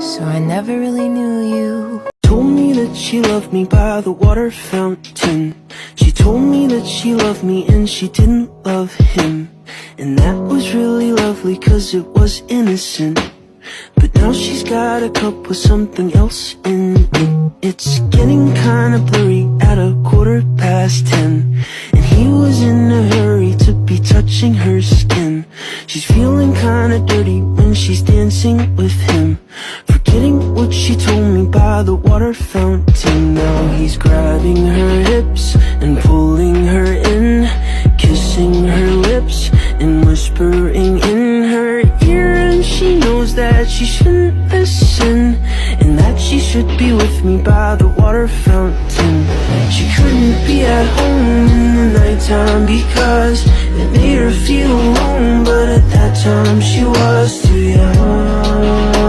so I never really knew you. Told me that she loved me by the water fountain. She told me that she loved me and she didn't love him. And that was really lovely cause it was innocent. But now she's got a cup with something else in it. It's getting kinda blurry at 10:15. And he was in a hurry to be touching her skin. She's feeling kinda dirty when she's dancing with him, forgetting what she told me by the water fountain. Now he's grabbing her hips and pulling her in, kissing her lips and whispering in her ear. And she knows that she shouldn't listen, and that she should be with me by the water fountain. She couldn't be at home in the nighttime because it made her feel alone, but at that time she was too young.